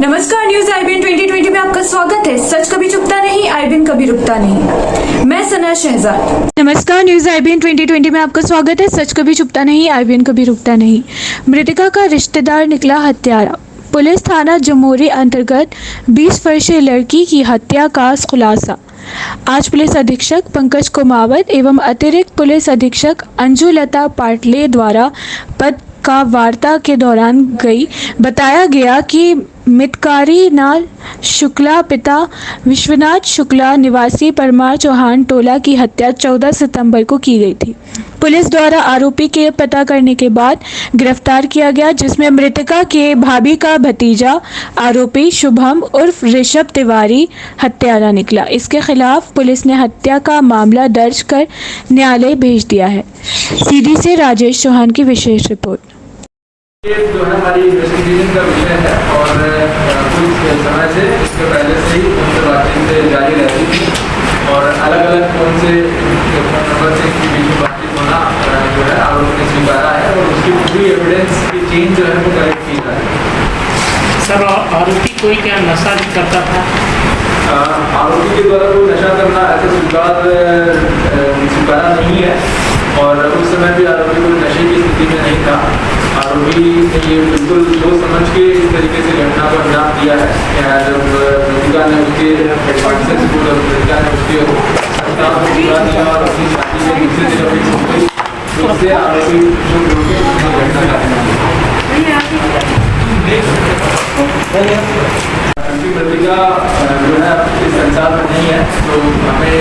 नमस्कार, news IBN 2020 में आपका स्वागत है। सच कभी चुपता नहीं, IBN कभी रुकता नहीं। मैं सना शहजाद। नमस्कार, न्यूज IBN 2020 में आपका स्वागत है। सच कभी चुपता नहीं, IBN कभी रुकता नहीं। मृतका का रिश्तेदार निकला हत्यारा। पुलिस थाना जमोरी अंतर्गत 20 वर्षीय लड़की की हत्या का खुलासा। आज पुलिस अधीक्षक पंकज कुमावत एवं अतिरिक्त पुलिस अधीक्षक अंजुलता पाटले द्वारा पद का वार्ता के दौरान बताया गया कि मितकारी नाल शुक्ला पिता विश्वनाथ शुक्ला निवासी परमार चौहान टोला की हत्या 14 सितंबर को की गई थी। पुलिस द्वारा आरोपी के पता करने के बाद गिरफ्तार किया गया, जिसमें मृतका के भाभी का भतीजा आरोपी शुभम उर्फ ऋषभ तिवारी हत्यारा निकला। इसके खिलाफ पुलिस ने हत्या का मामला दर्ज कर न्यायालय भेज दिया है। सीडी से राजेश चौहान की विशेष रिपोर्ट। ये जो है हमारी इन्वेस्टिगेशन का विषय है और कुछ समय से इसके पहले से ही उनसे बातचीत जारी रहती थी और अलग अलग फोन से फोन नंबर से इसके बीच में बातचीत होना जो है आरोप ने स्वीकारा है और उसकी पूरी एविडेंस की चेन जो है वो कलेक्ट की जा रही है। सर, आरोपी कोई क्या नशा करता था? आरोपी के द्वारा कोई नशा करना ऐसा स्वीकारा नहीं है और उस समय भी आरोपी कोई नशे की स्थिति में नहीं था। आरोपी ने ये बिल्कुल सोच समझ के इस तरीके से घटना को अंजाम दिया है। जब मृतिका ने उसके मृतिका ने उसके सप्ताह को पूरा दिया और अपनी शादी के दूसरे दिन अपनी हो गई, तो उससे आरोपी जो घटना मृतिका जो है इस संसार में नहीं है, तो हमें ये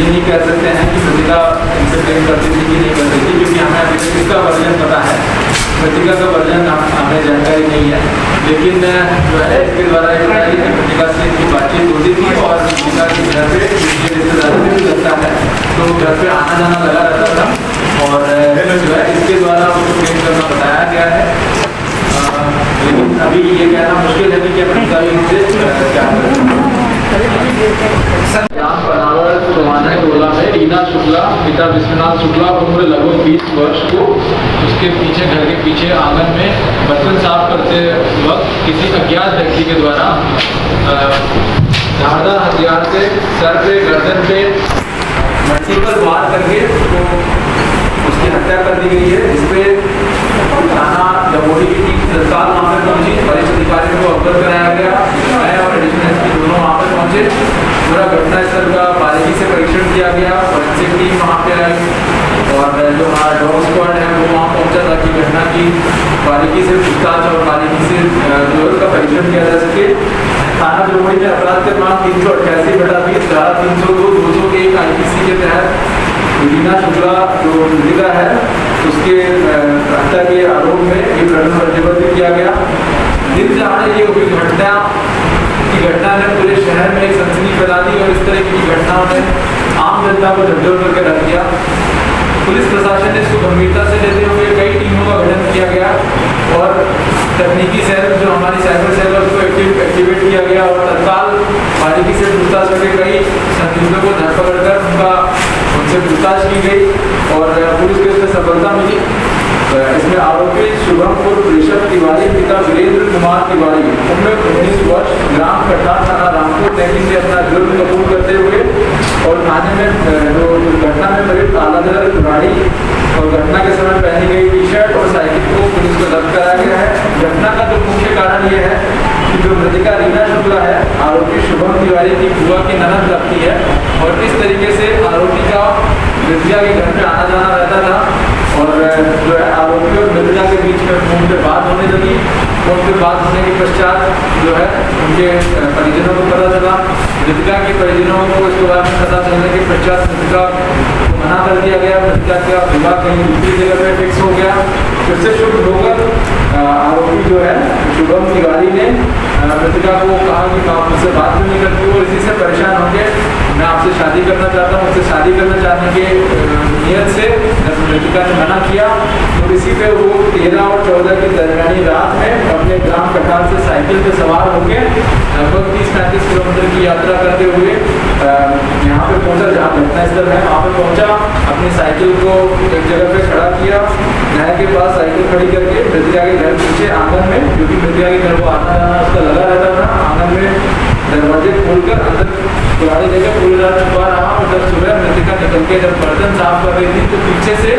नहीं कह सकते हैं कि मृतिका इनसे प्रेम करती थी कि नहीं करती थी, क्योंकि हमें अभी तक इसका वर्जन पता है। मृतिका का वर्जन हमें जानकारी नहीं है, लेकिन जो है इसके द्वारा ये बताया कि मृतिका से इनकी बातचीत होती थी और मृतिका के घर पे रिश्तेदार भी लगता है, तो घर पे आना जाना लगा रहता था और जो है इसके द्वारा उसको प्रेम करना बताया गया है। लेकिन अभी ये कहना मुश्किल है कि क्या मृतिका टोला में रीना शुक्ला पिता विश्वनाथ शुक्ला उम्र लगभग 20 वर्ष को उसके पीछे घर के पीछे आंगन में बर्तन साफ करते वक्त किसी अज्ञात व्यक्ति के द्वारा धारदार हथियार से सर पे गर्दन पे मल्टीपल वार करके तो उसकी हत्या कर दी गई है। इसपे थाना जमोरी की टीम तत्काल वहाँ पर पहुंची, वरिष्ठ अधिकारियों को अवगत कराया गया। मैं और एडिशनल एसपी दोनों वहाँ पर पहुंचे। पूरा घटनास्थल का बारीकी से परीक्षण किया गया। फोरेंसिक टीम वहाँ पे आई और जो हमारा डॉग स्क्वाड है वो वहाँ पहुँचा ताकि घटना की बारीकी से पूछताछ और बारीकी से जो उसका परीक्षण किया जा सके। थाना जमोरी में अपराध के क्रमांक 388/20 धारा 302 201 IPC के तहत रीना शुक्ला जो मृतिका है उसके हत्या के आरोप में एक प्रकरण पंजीबद्ध किया गया। दिन दहाड़े ये हुई घटना ने पूरे शहर में एक सनसनी फैला दी और इस तरह की घटनाओं ने आम जनता को झकझोर करके रख दिया। पुलिस प्रशासन ने इसको गंभीरता से लेते हुए कई टीमों का गठन किया गया और तकनीकी सेल जो हमारी साइबर सेल है उसको एक्टिवेट किया गया और तत्काल बारीकी से पूछताछ करके कई संदिग्धों को धरपकड़ कर उनसे पूछताछ की गई और पुलिस को इसमें सफलता मिली। इसमें आरोपी शुभम उर्फ ऋषभ तिवारी पिता वीरेंद्र कुमार तिवारी उम्र 19 वर्ष ग्राम कटरा थाना रामपुर दिल्ली से अपना जुर्म कबूल करते हुए और थाने में जो घटना में प्रयुक्त आलादर गाड़ी और घटना के समय पहनी गई टी-शर्ट और साइकिल को पुलिस को जब्त कराया गया है। घटना का जो मुख्य कारण ये है कि जो मृतिका रीना शुक्ला है आरोपी शुभम तिवारी की बुआ की ननद लगती है और इस तरीके से आरोपी का मृतिका के घर पे आना जाना रहता था और जो है आरोपी और मृतिका के बीच में फोन पे बात होने लगी। फोन पे बात होने के पश्चात जो है उनके परिजनों को पता चला। मृतिका के परिजनों को इसके बारे में पता चलने के पश्चात मृतिका को मना कर दिया गया। मृतिका का विवाह कहीं दूसरी जगह पे फिक्स हो गया। फिर से शुभ होकर आरोपी जो है शुभम तिवारी ने मृतिका को कहा कि आप मुझसे बात क्यों नहीं करती और इसी से परेशान होकर मैं आपसे शादी करना चाहता हूँ। मुझसे शादी करना चाहने के नियत से मृतिका ने मना किया और इसी पे वो 13 और 14 की दरमियानी रात में अपने ग्राम कटार से साइकिल पे सवार होकर लगभग 30-35 किलोमीटर की यात्रा करते हुए यहाँ पे पहुँचा जहाँ घटनास्थल है। वहाँ पे पहुँचा, अपनी साइकिल को एक जगह पे खड़ा किया, नहर के पास साइकिल खड़ी करके मृतिका के घर पीछे आंगन में, क्योंकि मृतिका के घर को आना जाना उसका लगा रहता था, आंगन में दरवाजे खोलकर अंदर पुरानी जगह पूरी रात छुपा रहा। और जब सुबह मृतिका निकल के जब बर्तन साफ कर रही थी तो पीछे से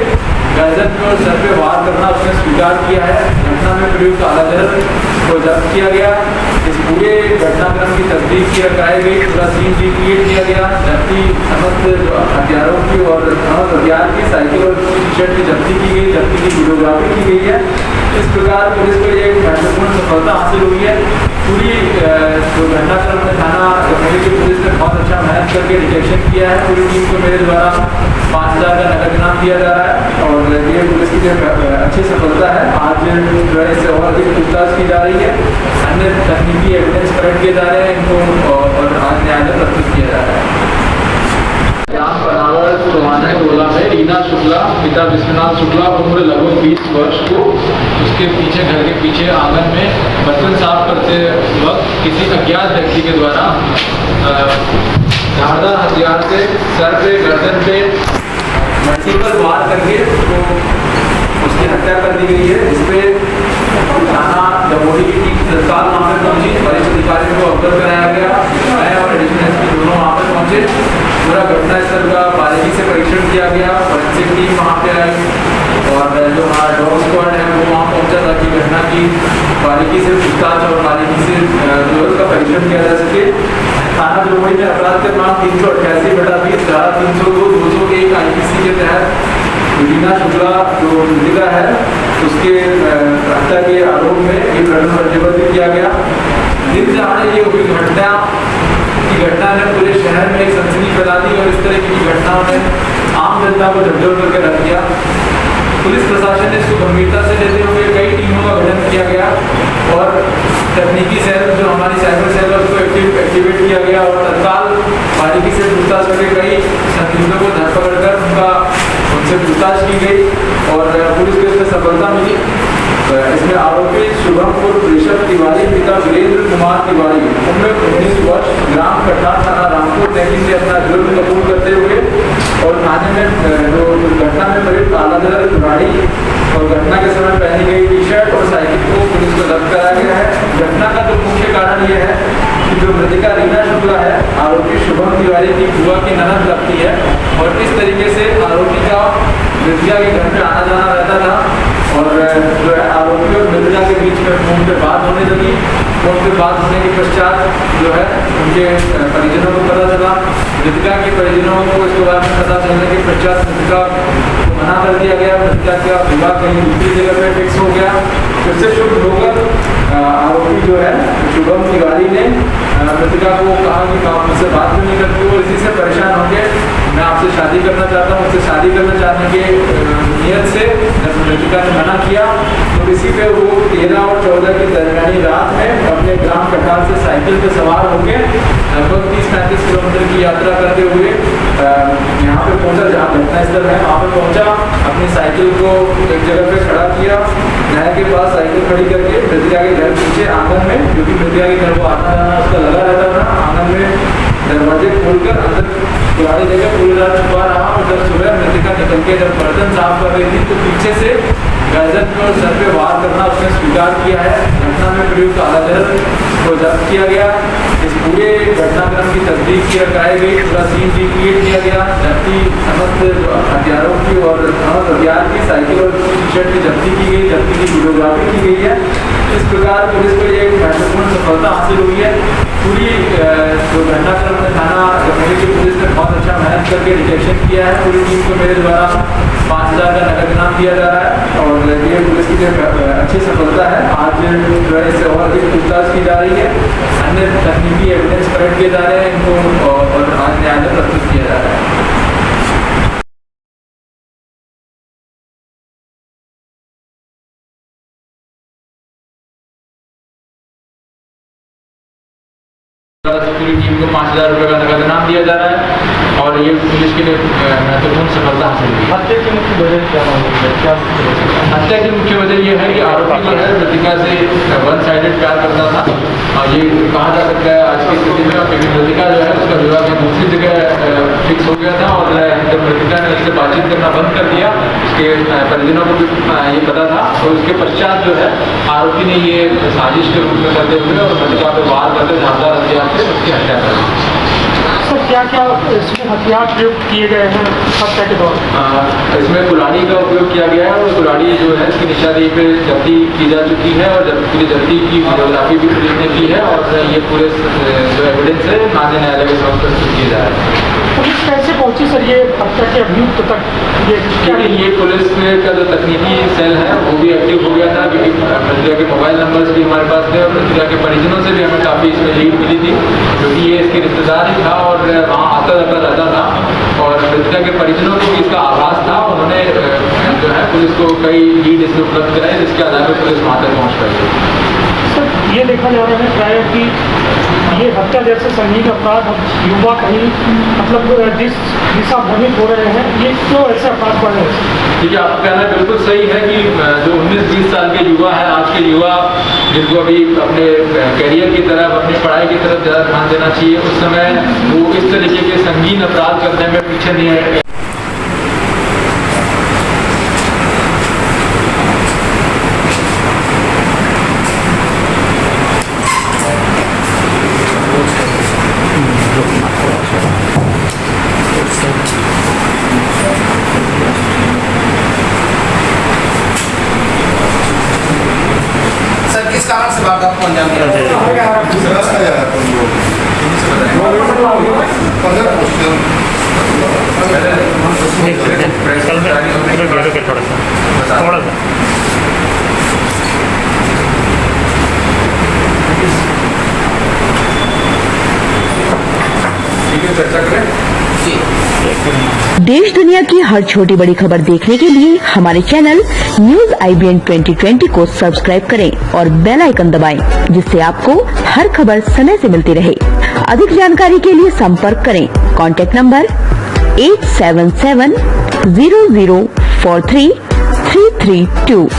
गर्दन पे और सर पे वार करना उसने स्वीकार किया है। घटना में प्रयुक्त आला जहर को जब्त किया गया। इस पूरे घटनाक्रम की तस्दीक कराई गई, पूरा सीन रिक्रिएट किया गया, जब्ती समस्त हथियारों की और हथियार की, साइकिल और टी शर्ट की जब्ती की गई, जब्ती की वीडियोग्राफी की गई है। इस प्रकार पुलिस को एक महत्वपूर्ण सफलता हासिल हुई है। पूरी जो घटनाक्रम में थाना जमुई की पुलिस ने बहुत अच्छा मेहनत करके डिटेक्शन किया है। पूरी टीम को मेरे द्वारा 5,000 का नगद इनाम दिया जा रहा है और ये पुलिस की जो अच्छी सफलता है। आज जो है इससे और अधिक पूछताछ की जा रही है, अन्य तकनीकी एविडेंस कलेक्ट किए जा रहे हैं, इनको और आज न्यायालय प्रस्तुत किया जा रहा है। ग्राम पनावर टोहाना टोला में रीना शुक्ला पिता विश्वनाथ शुक्ला उम्र लगभग 20 वर्ष को उसके पीछे घर के पीछे आंगन में बर्तन साफ करते वक्त किसी अज्ञात व्यक्ति के द्वारा धारदार हथियार से सर पे गर्दन पे मल्टीपल वार करके तो उसकी हत्या कर दी गई है। जिसपे थाना जमोड़ी की टीम तत्काल वहाँ पर पहुंची, वरिष्ठ अधिकारियों को अवगत कराया गया। मैं और एडिशनल एसपी दोनों वहाँ पर पहुंचे, पूरा घटनास्थल का बारीकी से परीक्षण किया गया। फोरेंसिक टीम वहाँ पे आई और जो हमारा डॉग स्क्वाड है वो वहाँ पहुँचा ताकि घटना की बारीकी से पूछताछ और बारीकी से जो उसका परीक्षण किया जा सके। थाना जमुई में अपराध के नाम 388/20 धारा 302, 201 IPC के तहत रीना शुक्ला जो मृतिका है उसके हत्या के आरोप में एक प्रकरण पंजीबद्ध किया गया। दिन दहाड़े ये हुई घटना ने पूरे शहर में एक सनसनी फैला दी और इस तरह की घटनाओं ने आम जनता को झकझोर करके रख दिया। पुलिस प्रशासन ने इसको गंभीरता से लेते हुए कई टीमों का गठन किया गया और तकनीकी सेल जो हमारी साइबर सेल है उसको एक्टिवेट किया गया और तत्काल बारीकी से पूछताछ करके कई संदिग्धों को धरपकड़ कर उनसे पूछताछ की गई और पुलिस को इसमें सफलता मिली। इसमें आरोपी शुभमपुर ऋषभ तिवारी पिता वीरेंद्र कुमार तिवारी उम्र 19 वर्ष ग्राम कटरा थाना रामपुर तहसील से अपना जुर्म कबूल करते हुए और थाने में जो घटना में प्रयुक्त आला जहर गाड़ी और घटना के समय पहनी गई टी शर्ट और साइकिल को पुलिस को जब्त कराया गया है। घटना का जो मुख्य कारण यह है कि जो मृतिका रीना शुक्ला है आरोपी शुभम तिवारी की बुआ की ननद लगती है और इस तरीके से आरोपी का मृतिका के घर में आना जाना रहता था और जो है आरोपी और मृतिका के बीच में फोन पे बात होने लगी। फोन पे बात होने के पश्चात जो है उनके परिजनों को पता चला। मृतिका के परिजनों को इसके बारे में पता चलने के पश्चात मृतिका को मना कर दिया गया। मृतिका का विवाह कहीं दूसरी जगह पे फिक्स हो गया। इससे शुभ होकर आरोपी जो है शुभम तिवारी ने मृतिका को कहा कि आप मुझसे बात क्यों नहीं करती हो, इसी से परेशान होकर मैं आपसे शादी करना चाहता हूँ। उससे शादी करना चाहने के नियत से जब मृतिका ने मना किया तो इसी पे वो 13 और 14 की दरमियानी रात में अपने ग्राम कटार से साइकिल पे सवार होकर लगभग 30-35 किलोमीटर की यात्रा करते हुए यहाँ पे पहुँचा जहाँ घटनास्थल है। वहाँ पे पहुँचा, अपनी साइकिल को एक जगह पे खड़ा किया, नहर के पास साइकिल खड़ी करके मृतिका के घर पीछे आंगन में, क्योंकि मृतिका के घर को आना जाना उसका लगा रहता था, आंगन में दरवाजे खोलकर अंदर पुरानी जगह पूरी रात छुपा रहा। और जब सुबह मृतिका निकल के जब बर्तन साफ कर रही थी तो पीछे से गर्दन पे और सर पे वार करना उसने स्वीकार किया है। घटना में प्रयुक्त आला जहर को जब्त किया गया। इस पूरे घटनाक्रम की तस्दीक कराई गई, पूरा सीन रिक्रिएट किया गया, जब्ती समस्त हथियारों की और हथियार की, साइकिल और टी शर्ट की जब्ती की गई, जब्ती की वीडियोग्राफी की गई है। इस प्रकार पुलिस को एक महत्वपूर्ण सफलता हासिल हुई है। पूरी जो घटनाक्रम में थाना जमुई की पुलिस ने बहुत अच्छा मेहनत करके डिटेक्शन किया है। पूरी टीम को मेरे द्वारा 5,000 का नगद इनाम दिया जा रहा है और ये पुलिस की जो अच्छी सफलता है। आज जो है इससे और अधिक पूछताछ की जा रही है, अन्य तकनीकी एविडेंस कलेक्ट किए जा रहे हैं, इनको और आज न्यायालय प्रस्तुत किया जा रहा है। पूरी टीम को 5,000 रुपये का नगद इनाम दिया जा रहा है और ये पुलिस के लिए महत्वपूर्ण सफलता हासिल हुई। हत्या की मुख्य वजह क्या है? क्या हत्या की मुख्य वजह ये है कि आरोपी जो है मृतिका से वन साइडेड प्यार करता था, और ये कहा जा सकता है आज की स्थिति में, क्योंकि मृतिका जो है उसका विवाह की दूसरी जगह फिक्स हो गया था, और जब मृतिका ने उससे बातचीत करना बंद कर दिया, उसके परिजनों को भी ये पता था, तो उसके पश्चात जो है आरोपी ने ये साजिश के रूप में करते हुए और मृतिका पर वार करते धारदार हथियार से उसकी हत्या कर दी। सर क्या क्या इसमें हथियार प्रयुक्त किए गए हैं हत्या के दौरान? इसमें कुल्हाड़ी का उपयोग किया गया है, और कुल्हाड़ी जो है इसकी निशानी पे जब्ती की जा चुकी है, और पूरी जब्ती की वीडियोग्राफी भी पुलिस ने की है, और ये पूरे जो एविडेंस है माननीय न्यायालय के समक्ष प्रस्तुत किए जा रहे हैं। पुलिस कैसे पहुंची सर ये हत्या के अभियुक्त तक? ये पुलिस का जो तकनीकी सेल है वो भी एक्टिव हो गया था, क्योंकि मृतिका के मोबाइल नंबर्स भी हमारे पास थे, और मृतिका के परिजनों से भी हमें काफ़ी इसमें लीड मिली थी, क्योंकि ये इसके रिश्तेदार ही था और वहाँ आता जाता रहता था, और मृतिका के परिजनों को भी इसका आभास था। उन्होंने जो है पुलिस को कई लीड इसमें उपलब्ध कराए, जिसके आधार पर पुलिस वहाँ तक पहुँच पाई। सर ये देखा जा रहा है प्राय कि ये हत्या जैसे संगीन अपराध अब युवा कहीं मतलब दिशा भ्रमित हो रहे हैं, ये क्यों ऐसे अपराध बढ़ रहे हैं? ठीक है, आपका कहना बिल्कुल सही है कि जो 19-20 साल के युवा है, आज के युवा जिनको अभी अपने करियर की तरफ, अपनी पढ़ाई की तरफ ज़्यादा ध्यान देना चाहिए, उस समय वो इस तरीके के संगीन अपराध करने में पीछे नहीं है। सर किस कारण से वारदात को अंजाम दिया? थोड़ा सा ठीक है, चर्चा करें। देश दुनिया की हर छोटी बड़ी खबर देखने के लिए हमारे चैनल न्यूज IBN 2020 को सब्सक्राइब करें और बेल आइकन दबाएं, जिससे आपको हर खबर समय से मिलती रहे। अधिक जानकारी के लिए संपर्क करें। Contact number 8770043332।